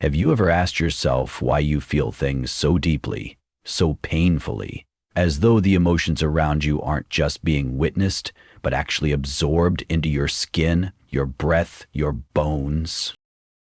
Have you ever asked yourself why you feel things so deeply, so painfully, as though the emotions around you aren't just being witnessed, but actually absorbed into your skin, your breath, your bones?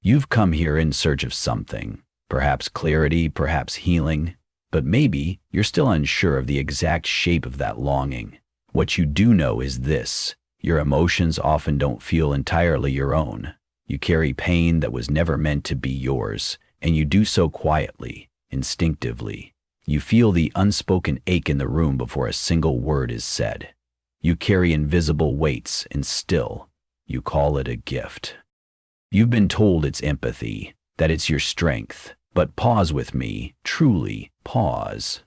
You've come here in search of something, perhaps clarity, perhaps healing, but maybe you're still unsure of the exact shape of that longing. What you do know is this: your emotions often don't feel entirely your own. You carry pain that was never meant to be yours, and you do so quietly, instinctively. You feel the unspoken ache in the room before a single word is said. You carry invisible weights, and still, you call it a gift. You've been told it's empathy, that it's your strength, but pause with me, truly pause.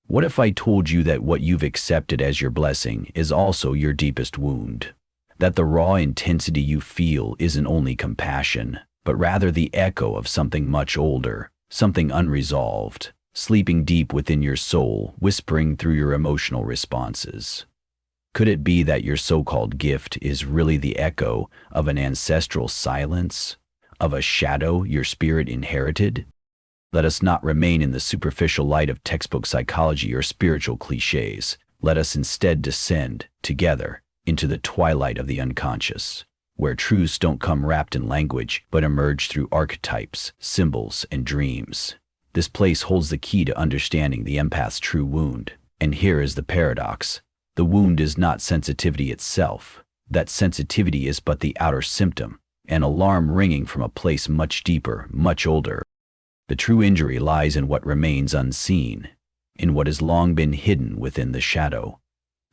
What if I told you that what you've accepted as your blessing is also your deepest wound? That the raw intensity you feel isn't only compassion, but rather the echo of something much older, something unresolved, sleeping deep within your soul, whispering through your emotional responses. Could it be that your so-called gift is really the echo of an ancestral silence, of a shadow your spirit inherited? Let us not remain in the superficial light of textbook psychology or spiritual cliches. Let us instead descend, together, into the twilight of the unconscious, where truths don't come wrapped in language, but emerge through archetypes, symbols, and dreams. This place holds the key to understanding the empath's true wound. And here is the paradox. The wound is not sensitivity itself. That sensitivity is but the outer symptom, an alarm ringing from a place much deeper, much older. The true injury lies in what remains unseen, in what has long been hidden within the shadow.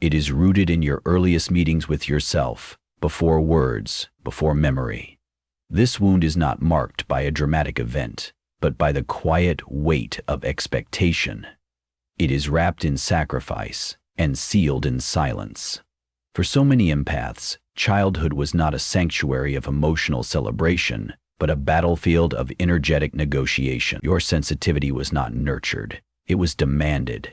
It is rooted in your earliest meetings with yourself, before words, before memory. This wound is not marked by a dramatic event, but by the quiet weight of expectation. It is wrapped in sacrifice and sealed in silence. For so many empaths, childhood was not a sanctuary of emotional celebration, but a battlefield of energetic negotiation. Your sensitivity was not nurtured, it was demanded.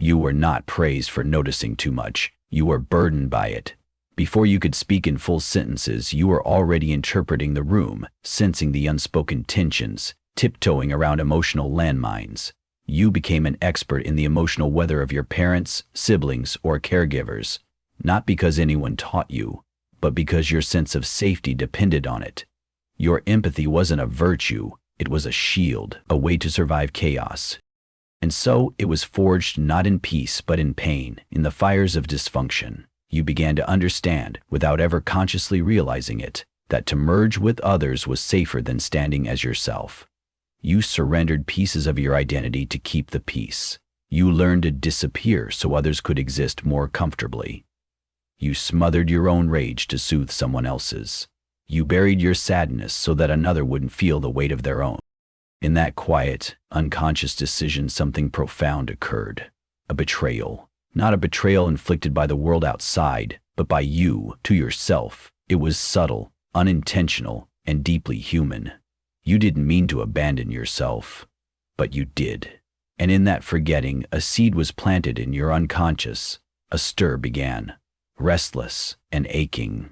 You were not praised for noticing too much, you were burdened by it. Before you could speak in full sentences, you were already interpreting the room, sensing the unspoken tensions, tiptoeing around emotional landmines. You became an expert in the emotional weather of your parents, siblings, or caregivers, not because anyone taught you, but because your sense of safety depended on it. Your empathy wasn't a virtue, it was a shield, a way to survive chaos. And so it was forged not in peace but in pain, in the fires of dysfunction. You began to understand, without ever consciously realizing it, that to merge with others was safer than standing as yourself. You surrendered pieces of your identity to keep the peace. You learned to disappear so others could exist more comfortably. You smothered your own rage to soothe someone else's. You buried your sadness so that another wouldn't feel the weight of their own. In that quiet, unconscious decision, something profound occurred. A betrayal. Not a betrayal inflicted by the world outside, but by you, to yourself. It was subtle, unintentional, and deeply human. You didn't mean to abandon yourself, but you did. And in that forgetting, a seed was planted in your unconscious. A stir began, restless and aching.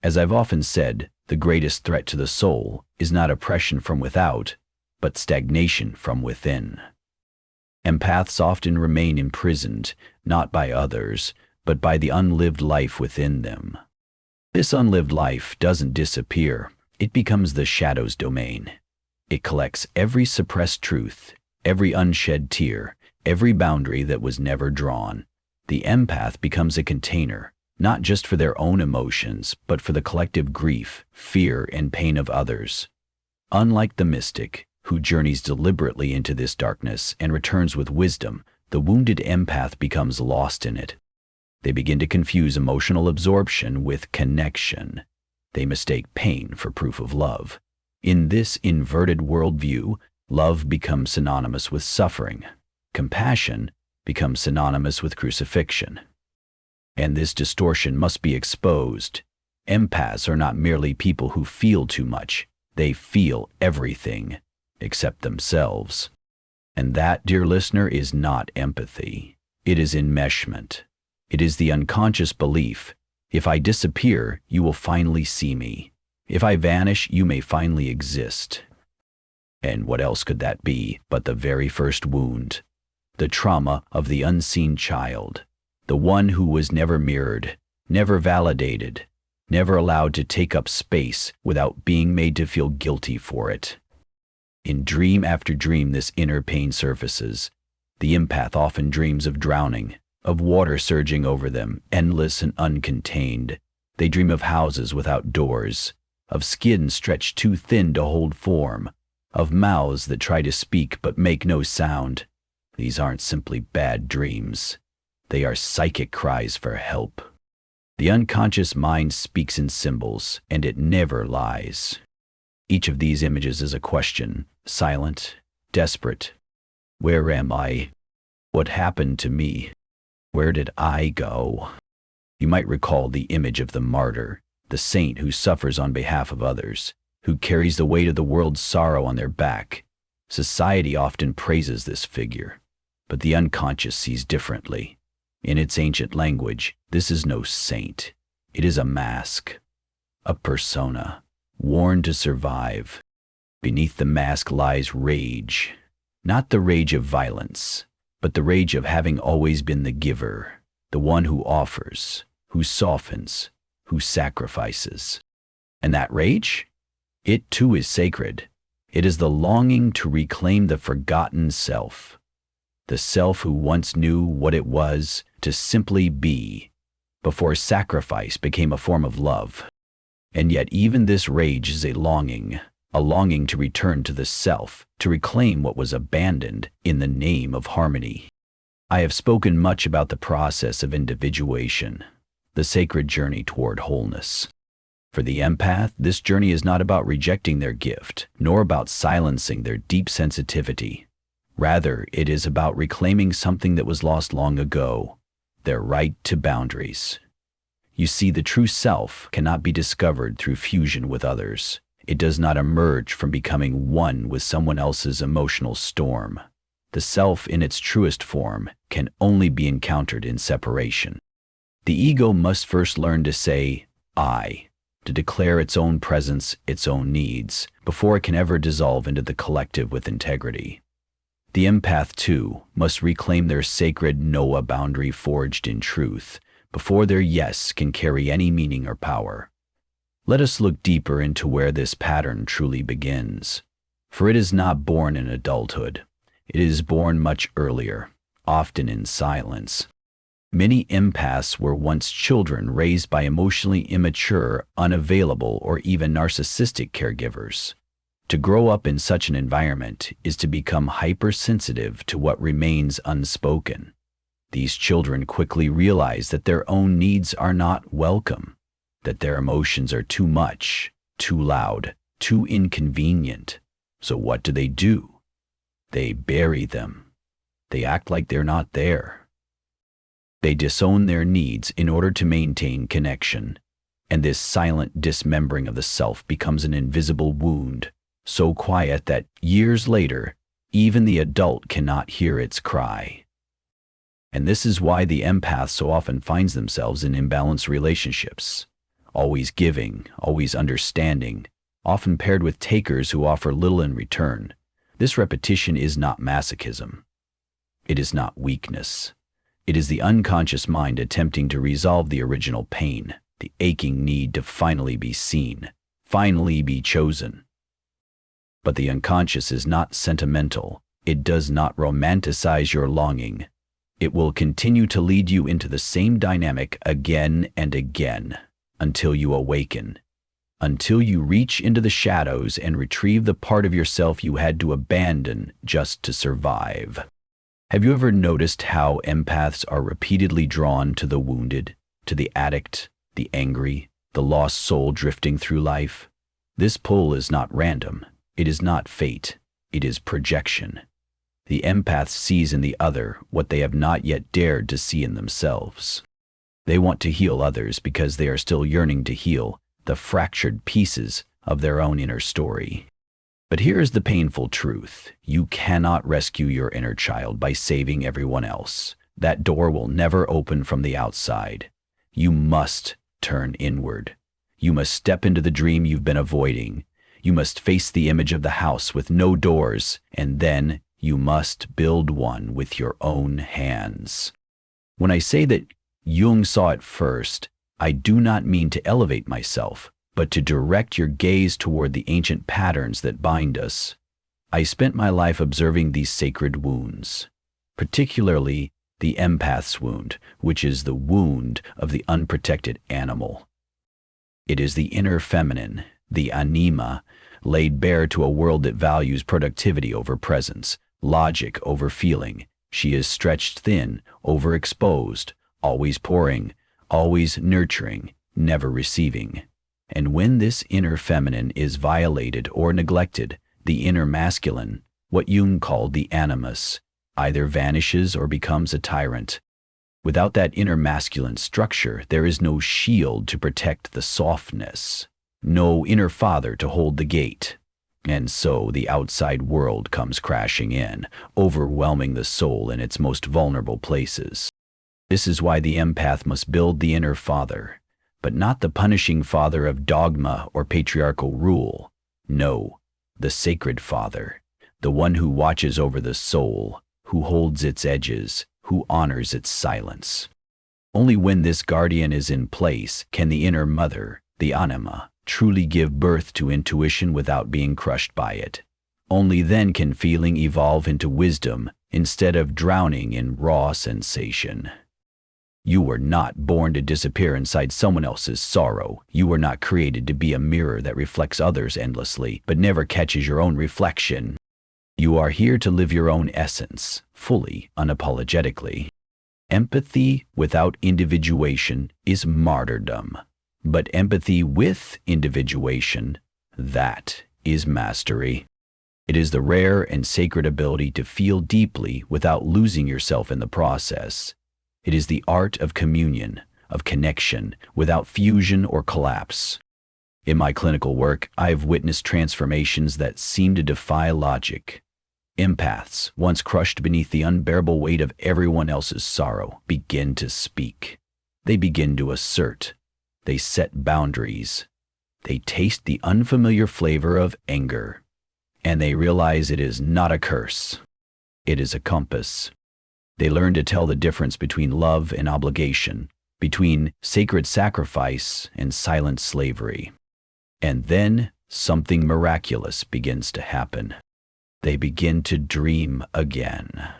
As I've often said, the greatest threat to the soul is not oppression from without, but stagnation from within. Empaths often remain imprisoned, not by others, but by the unlived life within them. This unlived life doesn't disappear, it becomes the shadow's domain. It collects every suppressed truth, every unshed tear, every boundary that was never drawn. The empath becomes a container, not just for their own emotions, but for the collective grief, fear, and pain of others. Unlike the mystic, who journeys deliberately into this darkness and returns with wisdom, the wounded empath becomes lost in it. They begin to confuse emotional absorption with connection. They mistake pain for proof of love. In this inverted worldview, love becomes synonymous with suffering. Compassion becomes synonymous with crucifixion. And this distortion must be exposed. Empaths are not merely people who feel too much. They feel everything, except themselves. And that, dear listener, is not empathy. It is enmeshment. It is the unconscious belief, if I disappear, you will finally see me. If I vanish, you may finally exist. And what else could that be but the very first wound? The trauma of the unseen child, the one who was never mirrored, never validated, never allowed to take up space without being made to feel guilty for it. In dream after dream, this inner pain surfaces. The empath often dreams of drowning, of water surging over them, endless and uncontained. They dream of houses without doors, of skin stretched too thin to hold form, of mouths that try to speak but make no sound. These aren't simply bad dreams. They are psychic cries for help. The unconscious mind speaks in symbols, and it never lies. Each of these images is a question, silent, desperate. Where am I? What happened to me? Where did I go? You might recall the image of the martyr, the saint who suffers on behalf of others, who carries the weight of the world's sorrow on their back. Society often praises this figure, but the unconscious sees differently. In its ancient language, this is no saint. It is a mask, a persona, worn to survive. Beneath the mask lies rage, not the rage of violence, but the rage of having always been the giver, the one who offers, who softens, who sacrifices. And that rage? It too is sacred. It is the longing to reclaim the forgotten self, the self who once knew what it was to simply be, before sacrifice became a form of love. And yet even this rage is a longing to return to the self, to reclaim what was abandoned in the name of harmony. I have spoken much about the process of individuation, the sacred journey toward wholeness. For the empath, this journey is not about rejecting their gift, nor about silencing their deep sensitivity. Rather, it is about reclaiming something that was lost long ago, their right to boundaries. You see, the true self cannot be discovered through fusion with others. It does not emerge from becoming one with someone else's emotional storm. The self in its truest form can only be encountered in separation. The ego must first learn to say, I, to declare its own presence, its own needs, before it can ever dissolve into the collective with integrity. The empath, too, must reclaim their sacred Noah boundary forged in truth, before their yes can carry any meaning or power. Let us look deeper into where this pattern truly begins. For it is not born in adulthood. It is born much earlier, often in silence. Many empaths were once children raised by emotionally immature, unavailable, or even narcissistic caregivers. To grow up in such an environment is to become hypersensitive to what remains unspoken. These children quickly realize that their own needs are not welcome, that their emotions are too much, too loud, too inconvenient. So what do? They bury them. They act like they're not there. They disown their needs in order to maintain connection, and this silent dismembering of the self becomes an invisible wound, so quiet that years later, even the adult cannot hear its cry. And this is why the empath so often finds themselves in imbalanced relationships, always giving, always understanding, often paired with takers who offer little in return. This repetition is not masochism. It is not weakness. It is the unconscious mind attempting to resolve the original pain, the aching need to finally be seen, finally be chosen. But the unconscious is not sentimental. It does not romanticize your longing. It will continue to lead you into the same dynamic again and again until you awaken, until you reach into the shadows and retrieve the part of yourself you had to abandon just to survive. Have you ever noticed how empaths are repeatedly drawn to the wounded, to the addict, the angry, the lost soul drifting through life? This pull is not random. It is not fate. It is projection. The empath sees in the other what they have not yet dared to see in themselves. They want to heal others because they are still yearning to heal the fractured pieces of their own inner story. But here is the painful truth. You cannot rescue your inner child by saving everyone else. That door will never open from the outside. You must turn inward. You must step into the dream you've been avoiding. You must face the image of the house with no doors, and then you must build one with your own hands. When I say that Jung saw it first, I do not mean to elevate myself, but to direct your gaze toward the ancient patterns that bind us. I spent my life observing these sacred wounds, particularly the empath's wound, which is the wound of the unprotected animal. It is the inner feminine, the anima, laid bare to a world that values productivity over presence, logic over feeling. She is stretched thin, overexposed, always pouring, always nurturing, never receiving. And when this inner feminine is violated or neglected, the inner masculine, what Jung called the animus, either vanishes or becomes a tyrant. Without that inner masculine structure, there is no shield to protect the softness, no inner father to hold the gate. And so the outside world comes crashing in, overwhelming the soul in its most vulnerable places. This is why the empath must build the inner father, but not the punishing father of dogma or patriarchal rule. No, the sacred father, the one who watches over the soul, who holds its edges, who honors its silence. Only when this guardian is in place can the inner mother, the anima, truly give birth to intuition without being crushed by it. Only then can feeling evolve into wisdom instead of drowning in raw sensation. You were not born to disappear inside someone else's sorrow. You were not created to be a mirror that reflects others endlessly, but never catches your own reflection. You are here to live your own essence, fully, unapologetically. Empathy without individuation is martyrdom. But empathy with individuation, that is mastery. It is the rare and sacred ability to feel deeply without losing yourself in the process. It is the art of communion, of connection, without fusion or collapse. In my clinical work, I have witnessed transformations that seem to defy logic. Empaths, once crushed beneath the unbearable weight of everyone else's sorrow, begin to speak. They begin to assert. They set boundaries. They taste the unfamiliar flavor of anger. And they realize it is not a curse. It is a compass. They learn to tell the difference between love and obligation, between sacred sacrifice and silent slavery. And then something miraculous begins to happen. They begin to dream again.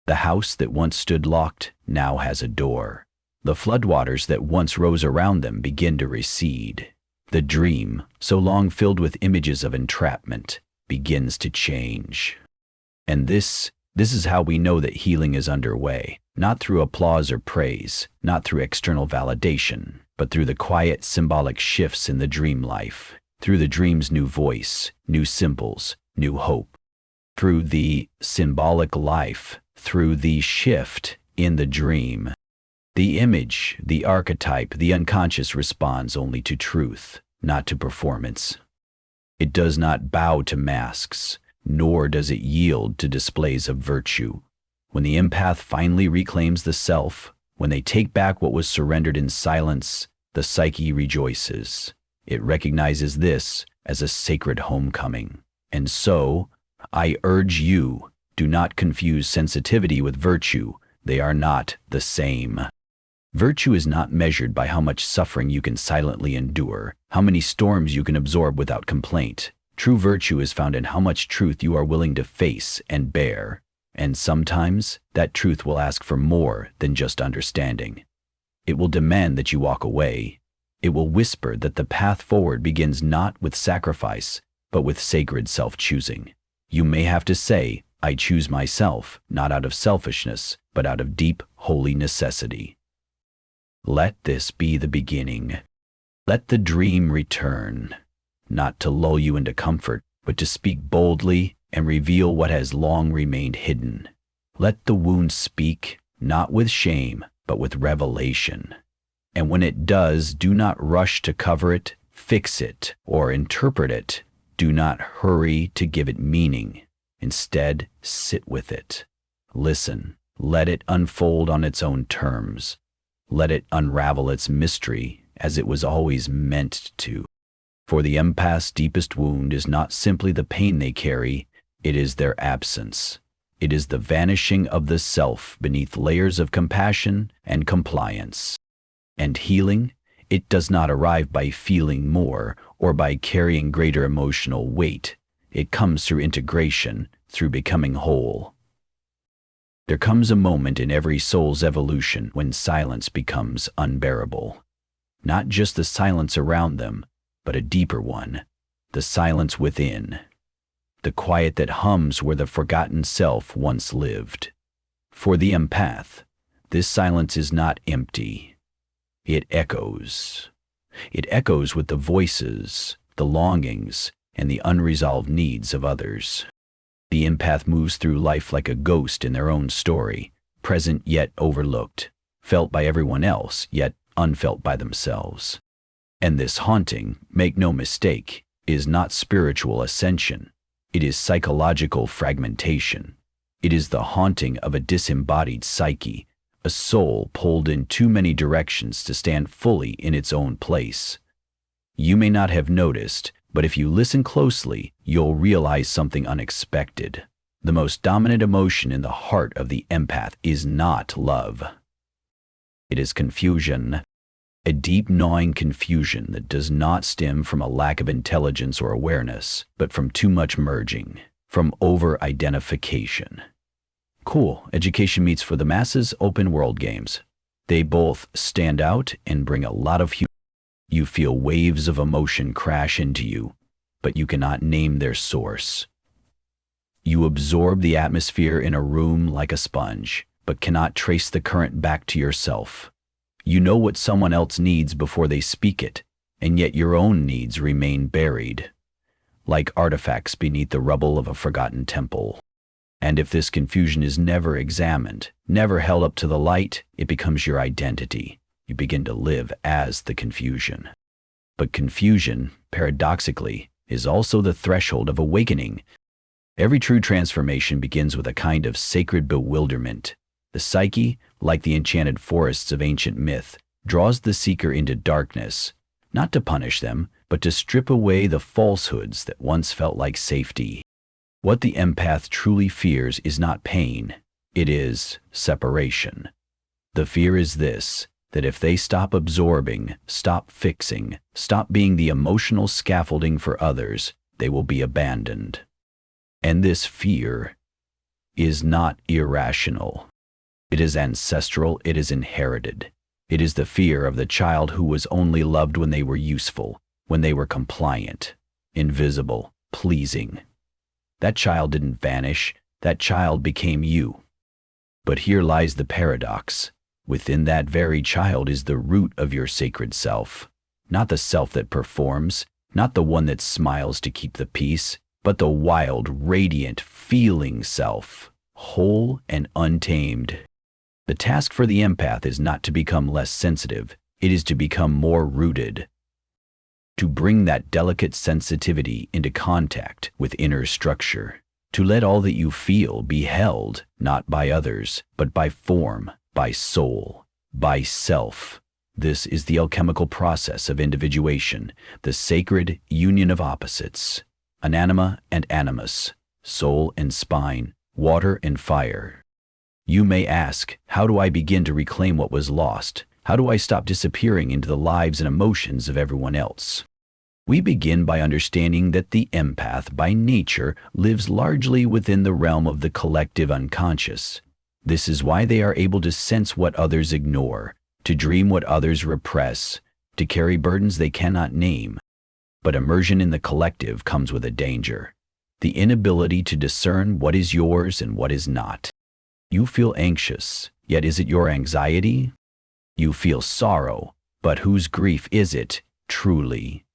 The house that once stood locked now has a door. The floodwaters that once rose around them begin to recede. The dream, so long filled with images of entrapment, begins to change. And this is how we know that healing is underway, not through applause or praise, not through external validation, but through the quiet symbolic shifts in the dream life, through the dream's new voice, new symbols, new hope, through the symbolic life, through the shift in the dream. The image, the archetype, the unconscious responds only to truth, not to performance. It does not bow to masks, nor does it yield to displays of virtue. When the empath finally reclaims the self, when they take back what was surrendered in silence, the psyche rejoices. It recognizes this as a sacred homecoming. And so, I urge you, do not confuse sensitivity with virtue. They are not the same. Virtue is not measured by how much suffering you can silently endure, how many storms you can absorb without complaint. True virtue is found in how much truth you are willing to face and bear, and sometimes that truth will ask for more than just understanding. It will demand that you walk away. It will whisper that the path forward begins not with sacrifice, but with sacred self-choosing. You may have to say, I choose myself, not out of selfishness, but out of deep, holy necessity. Let this be the beginning. Let the dream return, not to lull you into comfort, but to speak boldly and reveal what has long remained hidden. Let the wound speak, not with shame, but with revelation. And when it does, do not rush to cover it, fix it, or interpret it. Do not hurry to give it meaning. Instead, sit with it. Listen. Let it unfold on its own terms. Let it unravel its mystery as it was always meant to. For the empath's deepest wound is not simply the pain they carry, it is their absence. It is the vanishing of the self beneath layers of compassion and compliance. And healing, it does not arrive by feeling more or by carrying greater emotional weight. It comes through integration, through becoming whole. There comes a moment in every soul's evolution when silence becomes unbearable. Not just the silence around them, but a deeper one, the silence within. The quiet that hums where the forgotten self once lived. For the empath, this silence is not empty. It echoes. It echoes with the voices, the longings, and the unresolved needs of others. The empath moves through life like a ghost in their own story, present yet overlooked, felt by everyone else yet unfelt by themselves. And this haunting, make no mistake, is not spiritual ascension. It is psychological fragmentation. It is the haunting of a disembodied psyche, a soul pulled in too many directions to stand fully in its own place. You may not have noticed, but if you listen closely, you'll realize something unexpected. The most dominant emotion in the heart of the empath is not love. It is confusion. A deep gnawing confusion that does not stem from a lack of intelligence or awareness, but from too much merging, from over-identification. Cool, education meets for the masses open world games. They both stand out and bring a lot of You feel waves of emotion crash into you, but you cannot name their source. You absorb the atmosphere in a room like a sponge, but cannot trace the current back to yourself. You know what someone else needs before they speak it, and yet your own needs remain buried, like artifacts beneath the rubble of a forgotten temple. And if this confusion is never examined, never held up to the light, it becomes your identity. You begin to live as the confusion. But confusion, paradoxically, is also the threshold of awakening. Every true transformation begins with a kind of sacred bewilderment. The psyche, like the enchanted forests of ancient myth, draws the seeker into darkness, not to punish them, but to strip away the falsehoods that once felt like safety. What the empath truly fears is not pain, it is separation. The fear is this, that if they stop absorbing, stop fixing, stop being the emotional scaffolding for others, they will be abandoned. And this fear is not irrational. It is ancestral, it is inherited. It is the fear of the child who was only loved when they were useful, when they were compliant, invisible, pleasing. That child didn't vanish, that child became you. But here lies the paradox. Within that very child is the root of your sacred self. Not the self that performs, not the one that smiles to keep the peace, but the wild, radiant, feeling self, whole and untamed. The task for the empath is not to become less sensitive, it is to become more rooted. To bring that delicate sensitivity into contact with inner structure. To let all that you feel be held, not by others, but by form, by soul, by self. This is the alchemical process of individuation, the sacred union of opposites, anima and animus, soul and spine, water and fire. You may ask, how do I begin to reclaim what was lost? How do I stop disappearing into the lives and emotions of everyone else? We begin by understanding that the empath, by nature, lives largely within the realm of the collective unconscious. This is why they are able to sense what others ignore, to dream what others repress, to carry burdens they cannot name. But immersion in the collective comes with a danger, the inability to discern what is yours and what is not. You feel anxious, yet is it your anxiety? You feel sorrow, but whose grief is it, truly?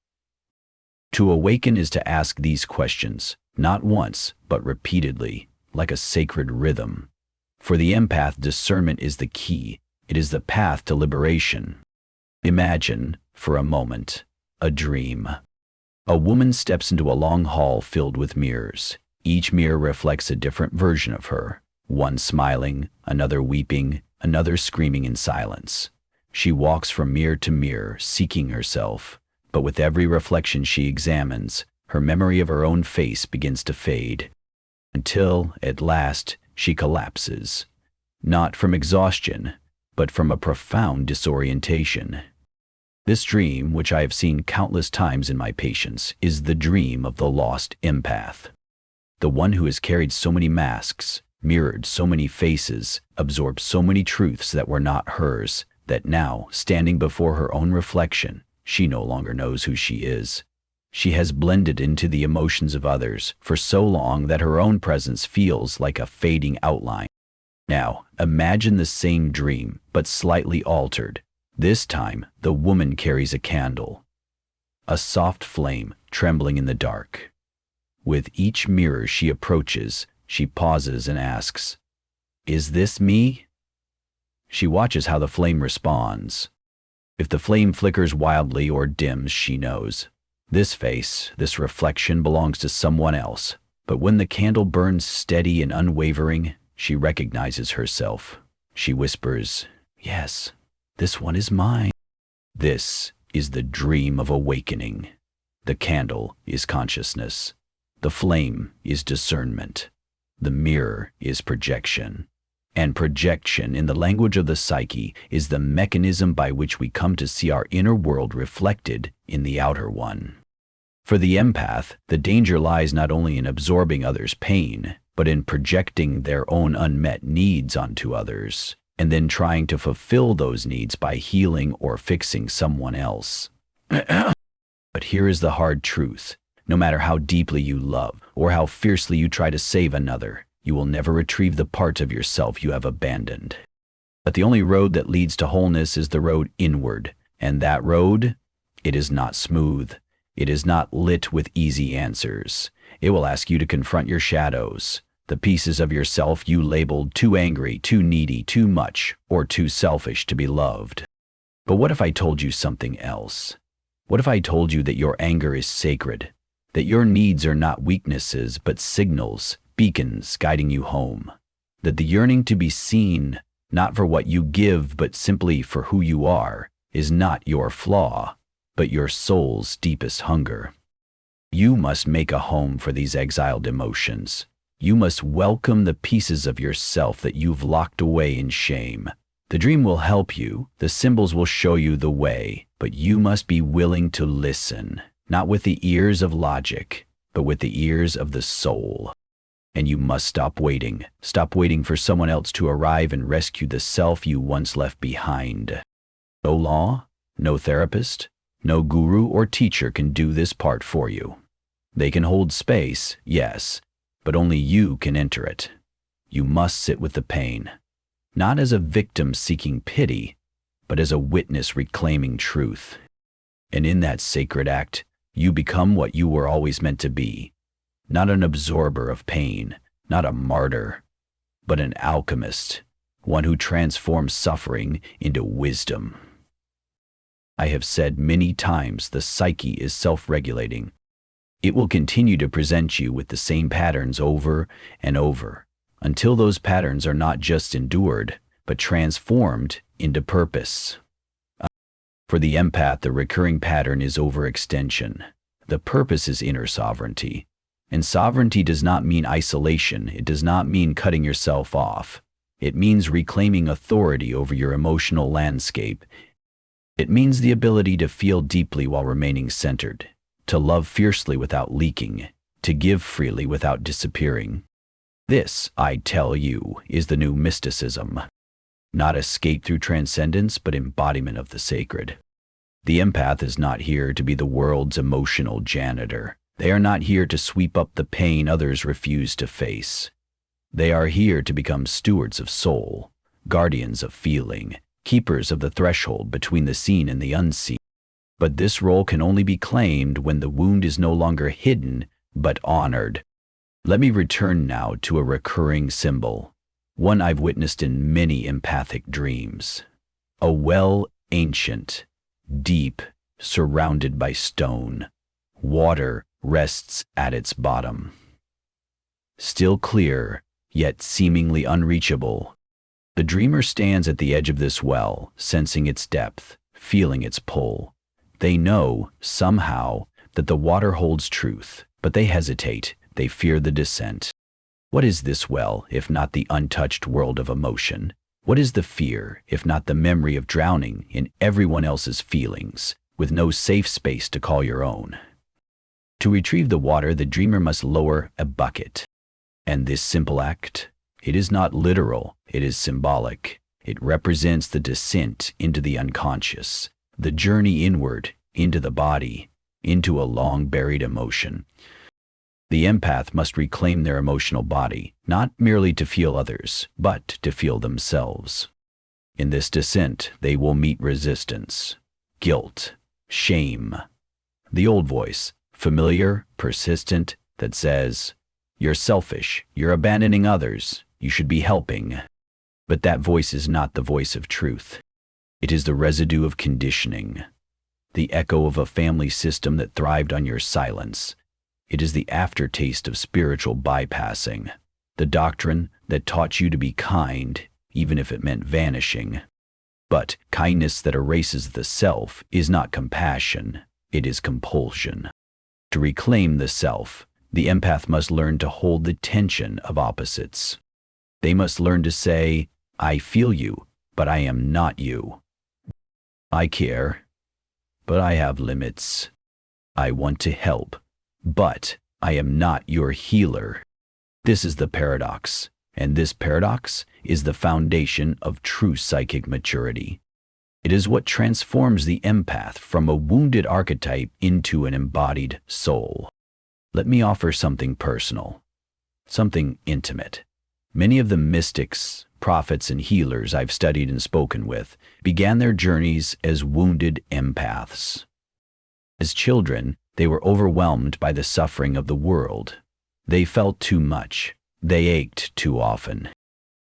To awaken is to ask these questions, not once, but repeatedly, like a sacred rhythm. For the empath, discernment is the key. It is the path to liberation. Imagine, for a moment, a dream. A woman steps into a long hall filled with mirrors. Each mirror reflects a different version of her. One smiling, another weeping, another screaming in silence. She walks from mirror to mirror, seeking herself, But with every reflection she examines, her memory of her own face begins to fade, until, at last, she collapses, not from exhaustion, but from a profound disorientation. This dream, which I have seen countless times in my patients, is the dream of the lost empath. The one who has carried so many masks, mirrored so many faces, absorbed so many truths that were not hers, that now, standing before her own reflection, she no longer knows who she is. She has blended into the emotions of others for so long that her own presence feels like a fading outline. Now, imagine the same dream, but slightly altered. This time, the woman carries a candle, a soft flame trembling in the dark. With each mirror she approaches, she pauses and asks, "Is this me?" She watches how the flame responds. If the flame flickers wildly or dims, she knows. This face, this reflection belongs to someone else. But when the candle burns steady and unwavering, she recognizes herself. She whispers, "Yes, this one is mine." This is the dream of awakening. The candle is consciousness. The flame is discernment. The mirror is projection. And projection, in the language of the psyche, is the mechanism by which we come to see our inner world reflected in the outer one. For the empath, the danger lies not only in absorbing others' pain, but in projecting their own unmet needs onto others, and then trying to fulfill those needs by healing or fixing someone else. But here is the hard truth. No matter how deeply you love, or how fiercely you try to save another, you will never retrieve the part of yourself you have abandoned. But the only road that leads to wholeness is the road inward, and that road, it is not smooth. It is not lit with easy answers. It will ask you to confront your shadows, the pieces of yourself you labeled too angry, too needy, too much, or too selfish to be loved. But what if I told you something else? What if I told you that your anger is sacred, that your needs are not weaknesses but signals, beacons guiding you home, that the yearning to be seen, not for what you give but simply for who you are, is not your flaw, but your soul's deepest hunger. You must make a home for these exiled emotions. You must welcome the pieces of yourself that you've locked away in shame. The dream will help you, the symbols will show you the way, but you must be willing to listen, not with the ears of logic, but with the ears of the soul. And you must stop waiting for someone else to arrive and rescue the self you once left behind. No law, no therapist, no guru or teacher can do this part for you. They can hold space, yes, but only you can enter it. You must sit with the pain, not as a victim seeking pity, but as a witness reclaiming truth. And in that sacred act, you become what you were always meant to be, not an absorber of pain, not a martyr, but an alchemist, one who transforms suffering into wisdom. I have said many times the psyche is self-regulating. It will continue to present you with the same patterns over and over, until those patterns are not just endured, but transformed into purpose. For the empath, the recurring pattern is overextension. The purpose is inner sovereignty. And sovereignty does not mean isolation. It does not mean cutting yourself off. It means reclaiming authority over your emotional landscape. It means the ability to feel deeply while remaining centered, to love fiercely without leaking, to give freely without disappearing. This, I tell you, is the new mysticism. Not escape through transcendence, but embodiment of the sacred. The empath is not here to be the world's emotional janitor. They are not here to sweep up the pain others refuse to face. They are here to become stewards of soul, guardians of feeling, keepers of the threshold between the seen and the unseen. But this role can only be claimed when the wound is no longer hidden, but honored. Let me return now to a recurring symbol, one I've witnessed in many empathic dreams. A well ancient, deep, surrounded by stone. Water rests at its bottom. Still clear, yet seemingly unreachable. The dreamer stands at the edge of this well, sensing its depth, feeling its pull. They know, somehow, that the water holds truth, but they hesitate, they fear the descent. What is this well, if not the untouched world of emotion? What is the fear, if not the memory of drowning in everyone else's feelings, with no safe space to call your own? To retrieve the water, the dreamer must lower a bucket. And this simple act, it is not literal, it is symbolic. It represents the descent into the unconscious, the journey inward, into the body, into a long-buried emotion. The empath must reclaim their emotional body, not merely to feel others, but to feel themselves. In this descent, they will meet resistance, guilt, shame. The old voice, familiar, persistent, that says, "You're selfish, you're abandoning others, you should be helping." But that voice is not the voice of truth. It is the residue of conditioning, the echo of a family system that thrived on your silence. It is the aftertaste of spiritual bypassing, the doctrine that taught you to be kind, even if it meant vanishing. But kindness that erases the self is not compassion, it is compulsion. To reclaim the self, the empath must learn to hold the tension of opposites. They must learn to say, "I feel you, but I am not you. I care, but I have limits. I want to help, but I am not your healer." This is the paradox, and this paradox is the foundation of true psychic maturity. It is what transforms the empath from a wounded archetype into an embodied soul. Let me offer something personal, something intimate. Many of the mystics, prophets, and healers I've studied and spoken with began their journeys as wounded empaths. As children, they were overwhelmed by the suffering of the world. They felt too much. They ached too often.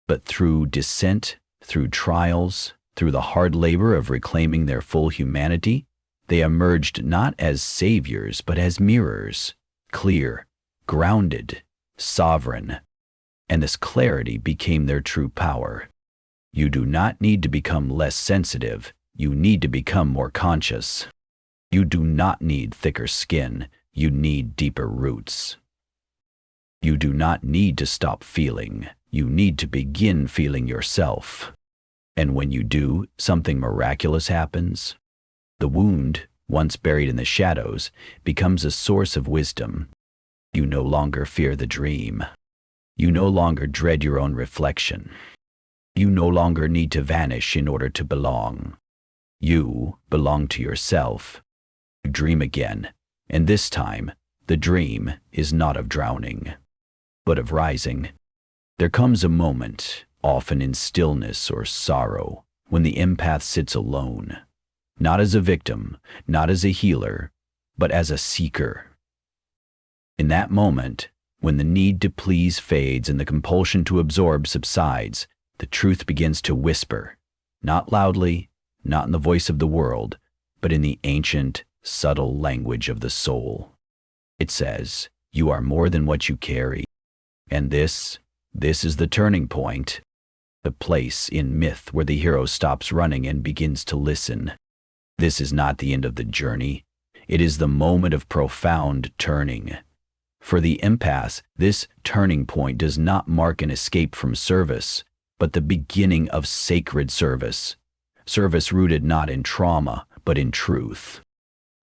But through descent, through trials, through the hard labor of reclaiming their full humanity, they emerged not as saviors, but as mirrors, clear, grounded, sovereign. And this clarity became their true power. You do not need to become less sensitive, you need to become more conscious. You do not need thicker skin, you need deeper roots. You do not need to stop feeling, you need to begin feeling yourself. And when you do, something miraculous happens. The wound, once buried in the shadows, becomes a source of wisdom. You no longer fear the dream. You no longer dread your own reflection. You no longer need to vanish in order to belong. You belong to yourself. You dream again, and this time, the dream is not of drowning, but of rising. There comes a moment, often in stillness or sorrow, when the empath sits alone, not as a victim, not as a healer, but as a seeker. In that moment, when the need to please fades and the compulsion to absorb subsides, the truth begins to whisper, not loudly, not in the voice of the world, but in the ancient, subtle language of the soul. It says, "You are more than what you carry." And this is the turning point, the place in myth where the hero stops running and begins to listen. This is not the end of the journey. It is the moment of profound turning. For the empaths, this turning point does not mark an escape from service, but the beginning of sacred service. Service rooted not in trauma, but in truth.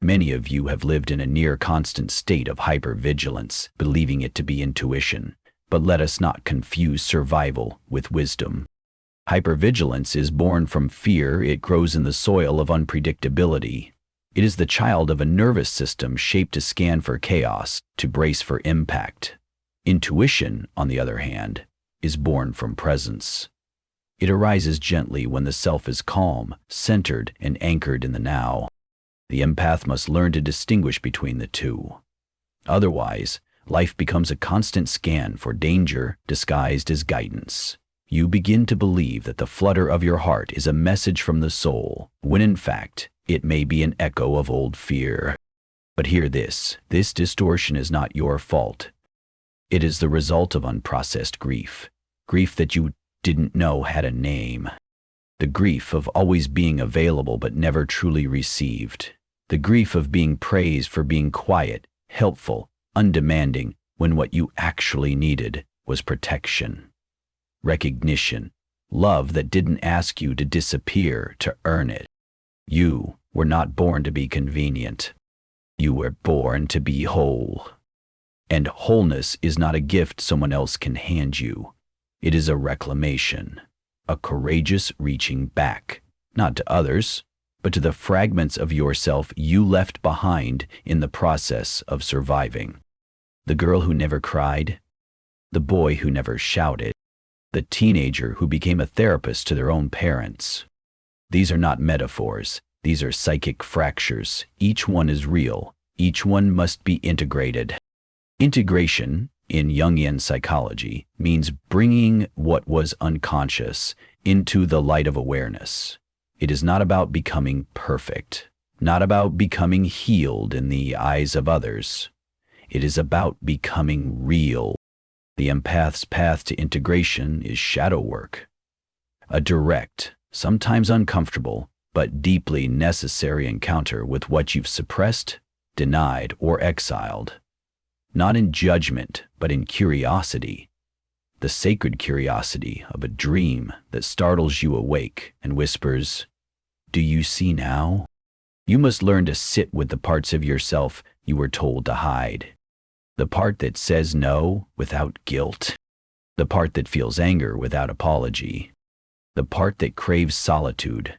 Many of you have lived in a near constant state of hypervigilance, believing it to be intuition. But let us not confuse survival with wisdom. Hypervigilance is born from fear. It grows in the soil of unpredictability. It is the child of a nervous system shaped to scan for chaos, to brace for impact. Intuition, on the other hand, is born from presence. It arises gently when the self is calm, centered, and anchored in the now. The empath must learn to distinguish between the two. Otherwise, life becomes a constant scan for danger disguised as guidance. You begin to believe that the flutter of your heart is a message from the soul, when in fact, it may be an echo of old fear. But hear this distortion is not your fault. It is the result of unprocessed grief, grief that you didn't know had a name. The grief of always being available but never truly received. The grief of being praised for being quiet, helpful, undemanding, when what you actually needed was protection, recognition, love that didn't ask you to disappear to earn it. You were not born to be convenient. You were born to be whole. And wholeness is not a gift someone else can hand you. It is a reclamation, a courageous reaching back, not to others, but to the fragments of yourself you left behind in the process of surviving. The girl who never cried, the boy who never shouted, the teenager who became a therapist to their own parents. These are not metaphors. These are psychic fractures. Each one is real. Each one must be integrated. Integration, in Jungian psychology, means bringing what was unconscious into the light of awareness. It is not about becoming perfect, not about becoming healed in the eyes of others. It is about becoming real. The empath's path to integration is shadow work. A direct, sometimes uncomfortable, but deeply necessary encounter with what you've suppressed, denied, or exiled. Not in judgment, but in curiosity. The sacred curiosity of a dream that startles you awake and whispers, "Do you see now?" You must learn to sit with the parts of yourself you were told to hide. The part that says no without guilt. The part that feels anger without apology. The part that craves solitude,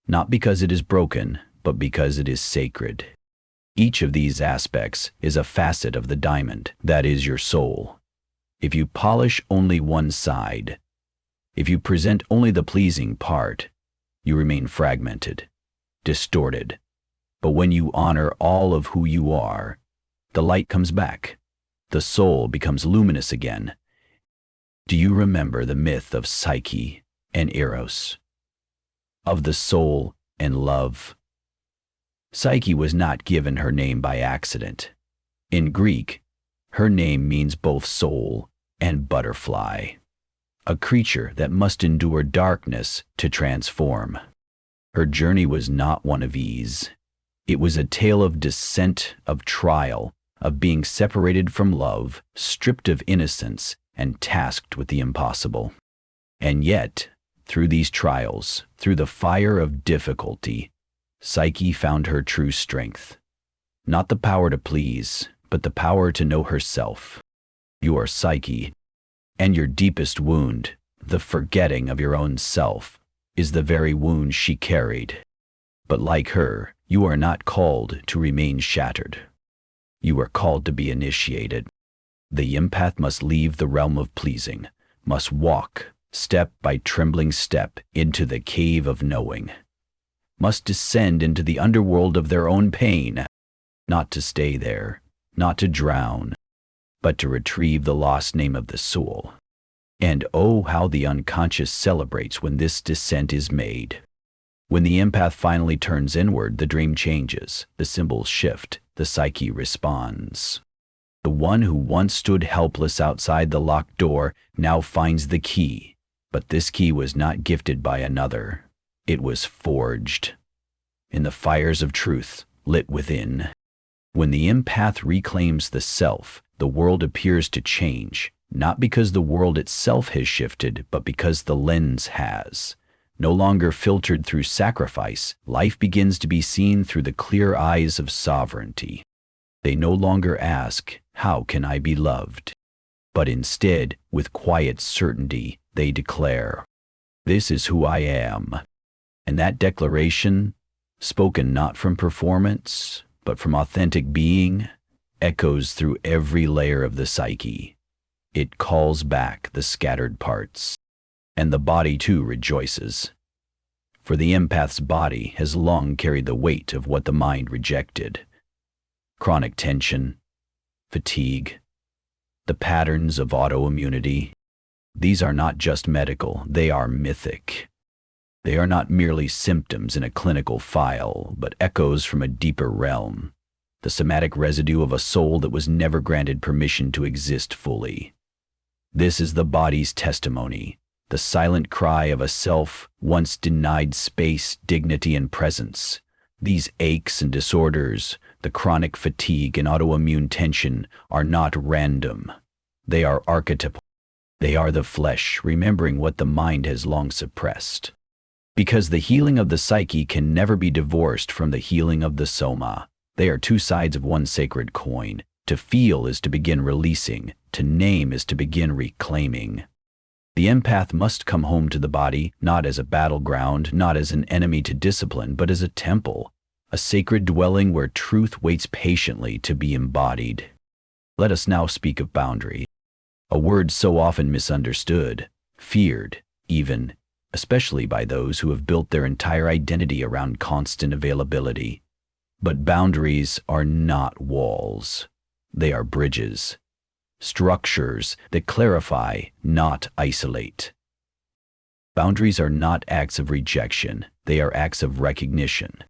not because it is broken, but because it is sacred. Each of these aspects is a facet of the diamond that is your soul. If you polish only one side, if you present only the pleasing part, you remain fragmented, distorted. But when you honor all of who you are, the light comes back. The soul becomes luminous again. Do you remember the myth of Psyche and Eros? Of the soul and love? Psyche was not given her name by accident. In Greek, her name means both soul and butterfly, a creature that must endure darkness to transform. Her journey was not one of ease. It was a tale of descent, of trial, of being separated from love, stripped of innocence, and tasked with the impossible. And yet, through these trials, through the fire of difficulty, Psyche found her true strength. Not the power to please, but the power to know herself. You are Psyche, and your deepest wound, the forgetting of your own self, is the very wound she carried. But like her, you are not called to remain shattered. You are called to be initiated. The empath must leave the realm of pleasing, must walk, step by trembling step, into the cave of knowing, must descend into the underworld of their own pain, not to stay there, not to drown, but to retrieve the lost name of the soul. And oh, how the unconscious celebrates when this descent is made. When the empath finally turns inward, the dream changes, the symbols shift, the psyche responds. The one who once stood helpless outside the locked door now finds the key, but this key was not gifted by another. It was forged in the fires of truth lit within. When the empath reclaims the self, the world appears to change, not because the world itself has shifted, but because the lens has. No longer filtered through sacrifice, life begins to be seen through the clear eyes of sovereignty. They no longer ask, "How can I be loved?" But instead, with quiet certainty, they declare, "This is who I am." And that declaration, spoken not from performance, but from authentic being, echoes through every layer of the psyche. It calls back the scattered parts. And the body too rejoices. For the empath's body has long carried the weight of what the mind rejected. Chronic tension, fatigue, the patterns of autoimmunity. These are not just medical, they are mythic. They are not merely symptoms in a clinical file, but echoes from a deeper realm, the somatic residue of a soul that was never granted permission to exist fully. This is the body's testimony, the silent cry of a self once denied space, dignity, and presence. These aches and disorders, the chronic fatigue and autoimmune tension, are not random. They are archetypal. They are the flesh remembering what the mind has long suppressed. Because the healing of the psyche can never be divorced from the healing of the soma. They are two sides of one sacred coin. To feel is to begin releasing. To name is to begin reclaiming. The empath must come home to the body, not as a battleground, not as an enemy to discipline, but as a temple, a sacred dwelling where truth waits patiently to be embodied. Let us now speak of boundary, a word so often misunderstood, feared, even, especially by those who have built their entire identity around constant availability. But boundaries are not walls. They are bridges. Structures that clarify, not isolate. Boundaries are not acts of rejection, they are acts of recognition.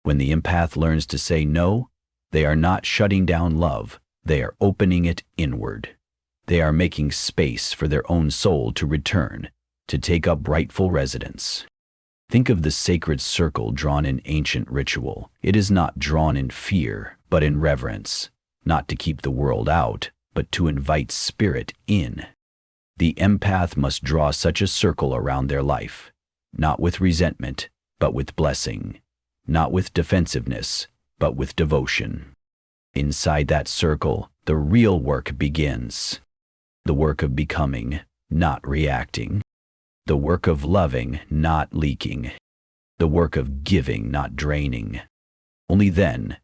When the empath learns to say no, they are not shutting down love, they are opening it inward. They are making space for their own soul to return, to take up rightful residence. Think of the sacred circle drawn in ancient ritual. It is not drawn in fear, but in reverence, not to keep the world out, but to invite spirit in. The empath must draw such a circle around their life, not with resentment, but with blessing, not with defensiveness, but with devotion. Inside that circle, the real work begins. The work of becoming, not reacting. The work of loving, not leaking. The work of giving, not draining. Only then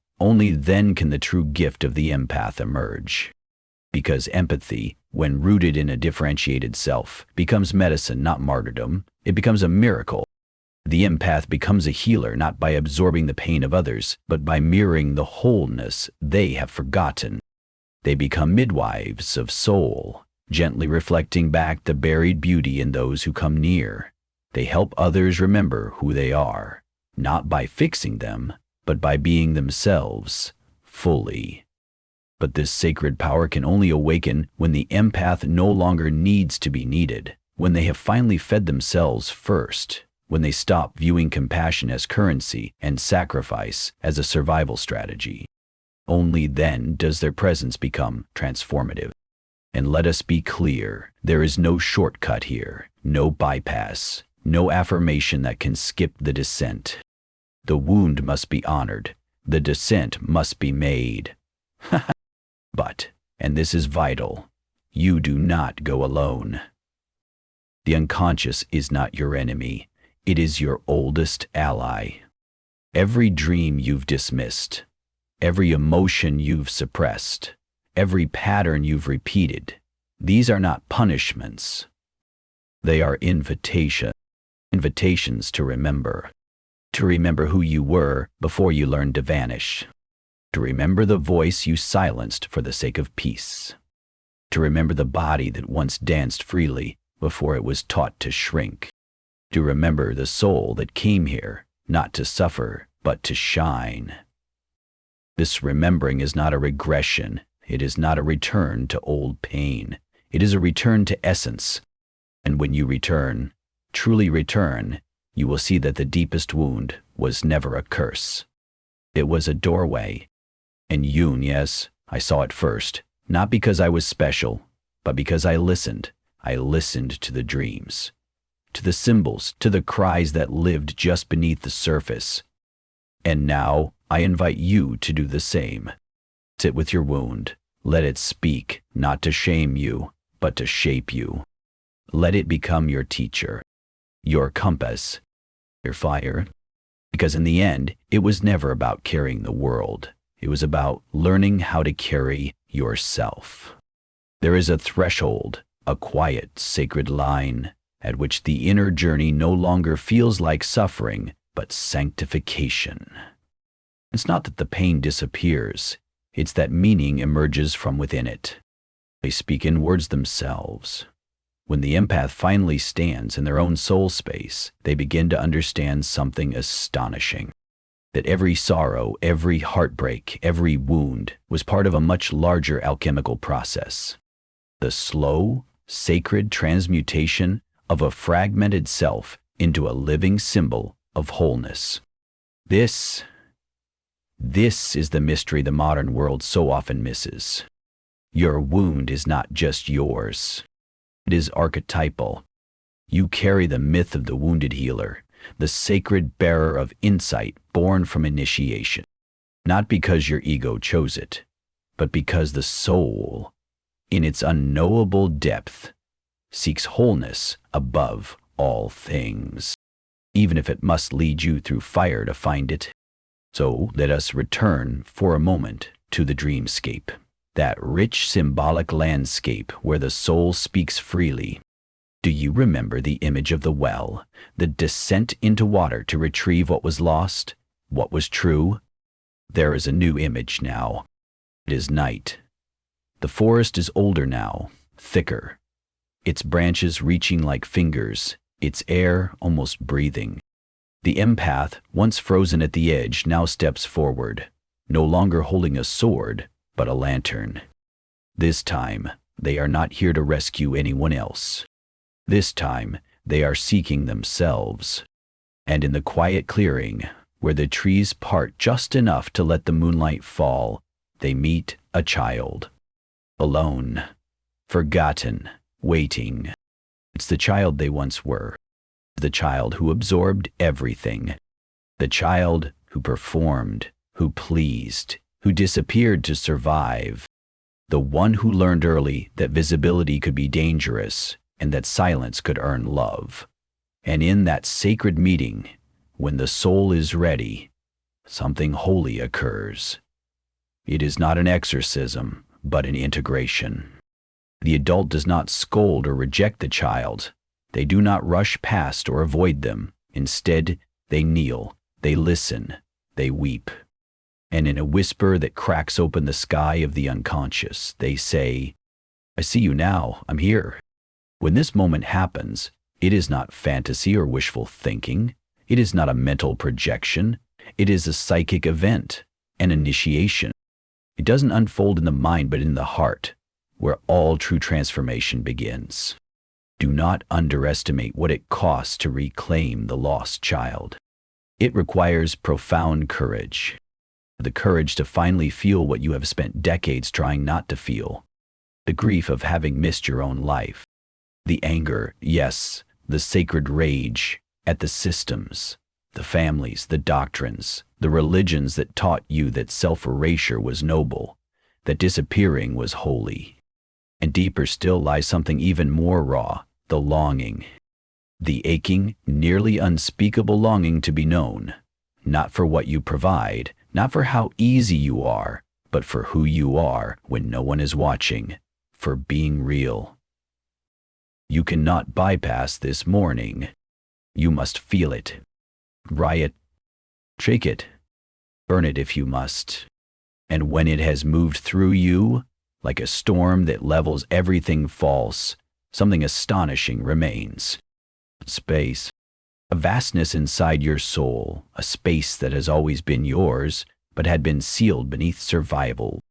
can the true gift of the empath emerge. Because empathy, when rooted in a differentiated self, becomes medicine, not martyrdom. It becomes a miracle. The empath becomes a healer not by absorbing the pain of others, but by mirroring the wholeness they have forgotten. They become midwives of soul, gently reflecting back the buried beauty in those who come near. They help others remember who they are, not by fixing them, but by being themselves, fully. But this sacred power can only awaken when the empath no longer needs to be needed, when they have finally fed themselves first, when they stop viewing compassion as currency and sacrifice as a survival strategy. Only then does their presence become transformative. And let us be clear, there is no shortcut here, no bypass, no affirmation that can skip the descent. The wound must be honored, the descent must be made. But, and this is vital, you do not go alone. The unconscious is not your enemy, it is your oldest ally. Every dream you've dismissed, every emotion you've suppressed, every pattern you've repeated, these are not punishments. They are invitations to remember who you were before you learned to vanish. To remember the voice you silenced for the sake of peace. To remember the body that once danced freely before it was taught to shrink. To remember the soul that came here, not to suffer, but to shine. This remembering is not a regression. It is not a return to old pain. It is a return to essence. And when you return, truly return, you will see that the deepest wound was never a curse. It was a doorway. And yes, I saw it first, not because I was special, but because I listened. I listened to the dreams, to the symbols, to the cries that lived just beneath the surface. And now I invite you to do the same. Sit with your wound. Let it speak, not to shame you, but to shape you. Let it become your teacher, your compass, your fire. Because in the end, it was never about carrying the world. It was about learning how to carry yourself. There is a threshold, a quiet, sacred line, at which the inner journey no longer feels like suffering, but sanctification. It's not that the pain disappears, it's that meaning emerges from within it. They speak in words themselves. When the empath finally stands in their own soul space, they begin to understand something astonishing. That every sorrow, every heartbreak, every wound was part of a much larger alchemical process. The slow, sacred transmutation of a fragmented self into a living symbol of wholeness. This This is the mystery the modern world so often misses. Your wound is not just yours. It is archetypal. You carry the myth of the wounded healer, the sacred bearer of insight born from initiation. Not because your ego chose it, but because the soul, in its unknowable depth, seeks wholeness above all things, even if it must lead you through fire to find it. So let us return for a moment to the dreamscape, that rich symbolic landscape where the soul speaks freely. Do you remember the image of the well, the descent into water to retrieve what was lost, what was true? There is a new image now. It is night. The forest is older now, thicker, its branches reaching like fingers, its air almost breathing. The empath, once frozen at the edge, now steps forward, no longer holding a sword, but a lantern. This time, they are not here to rescue anyone else. This time, they are seeking themselves. And in the quiet clearing, where the trees part just enough to let the moonlight fall, they meet a child. Alone, forgotten, waiting. It's the child they once were. The child who absorbed everything. The child who performed, who pleased, who disappeared to survive. The one who learned early that visibility could be dangerous and that silence could earn love. And in that sacred meeting, when the soul is ready, something holy occurs. It is not an exorcism, but an integration. The adult does not scold or reject the child. They do not rush past or avoid them. Instead, they kneel, they listen, they weep. And in a whisper that cracks open the sky of the unconscious, they say, "I see you now, I'm here." When this moment happens, it is not fantasy or wishful thinking. It is not a mental projection. It is a psychic event, an initiation. It doesn't unfold in the mind but in the heart, where all true transformation begins. Do not underestimate what it costs to reclaim the lost child. It requires profound courage. The courage to finally feel what you have spent decades trying not to feel. The grief of having missed your own life. The anger, yes, the sacred rage at the systems, the families, the doctrines, the religions that taught you that self-erasure was noble, that disappearing was holy. And deeper still lies something even more raw, the longing. The aching, nearly unspeakable longing to be known, not for what you provide, not for how easy you are, but for who you are when no one is watching, for being real. You cannot bypass this mourning. You must feel it. Riot. Shake it. Burn it if you must. And when it has moved through you, like a storm that levels everything false, something astonishing remains. Space. A vastness inside your soul, a space that has always been yours, but had been sealed beneath survival.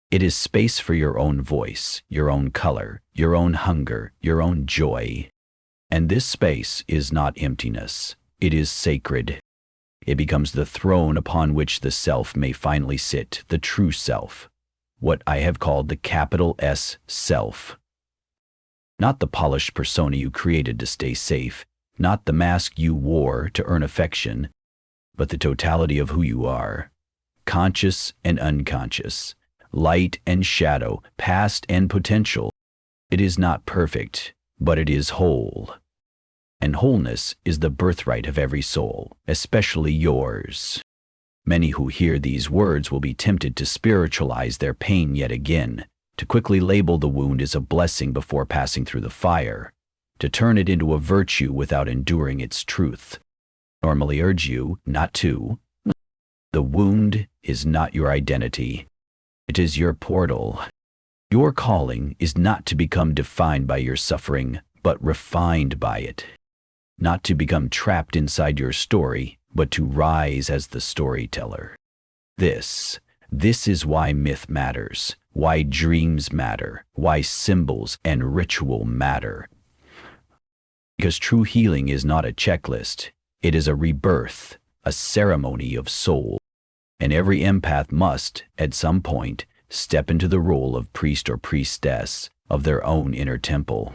It is space for your own voice, your own color, your own hunger, your own joy. And this space is not emptiness. It is sacred. It becomes the throne upon which the self may finally sit, the true self, what I have called the capital S self. Not the polished persona you created to stay safe, not the mask you wore to earn affection, but the totality of who you are, conscious and unconscious, light and shadow, past and potential. It is not perfect, but it is whole. And wholeness is the birthright of every soul, especially yours. Many who hear these words will be tempted to spiritualize their pain yet again, to quickly label the wound as a blessing before passing through the fire, to turn it into a virtue without enduring its truth. Normally urge you not to. The wound is not your identity. It is your portal. Your calling is not to become defined by your suffering, but refined by it. Not to become trapped inside your story, but to rise as the storyteller. This is why myth matters, why dreams matter, why symbols and ritual matter. Because true healing is not a checklist, it is a rebirth, a ceremony of soul. And every empath must, at some point, step into the role of priest or priestess of their own inner temple.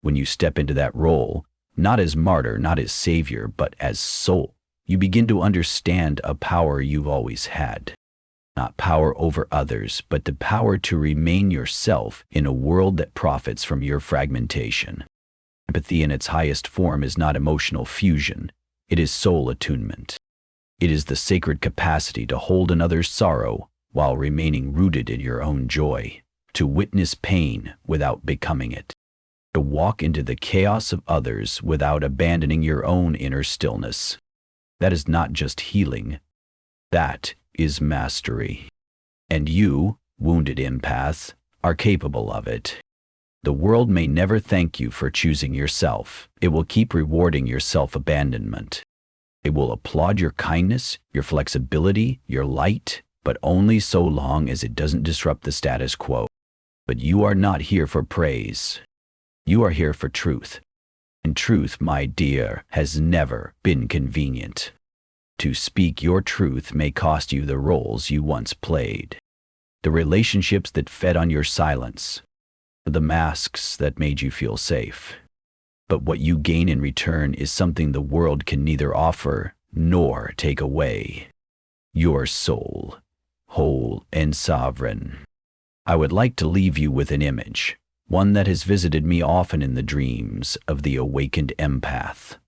When you step into that role, not as martyr, not as savior, but as soul, you begin to understand a power you've always had. Not power over others, but the power to remain yourself in a world that profits from your fragmentation. Empathy in its highest form is not emotional fusion, it is soul attunement. It is the sacred capacity to hold another's sorrow while remaining rooted in your own joy, to witness pain without becoming it, to walk into the chaos of others without abandoning your own inner stillness. That is not just healing, that is mastery. And you, wounded empath, are capable of it. The world may never thank you for choosing yourself. It will keep rewarding your self-abandonment. It will applaud your kindness, your flexibility, your light, but only so long as it doesn't disrupt the status quo. But you are not here for praise. You are here for truth. And truth, my dear, has never been convenient. To speak your truth may cost you the roles you once played, the relationships that fed on your silence, the masks that made you feel safe. But what you gain in return is something the world can neither offer nor take away. Your soul, whole and sovereign. I would like to leave you with an image, one that has visited me often in the dreams of the awakened empath.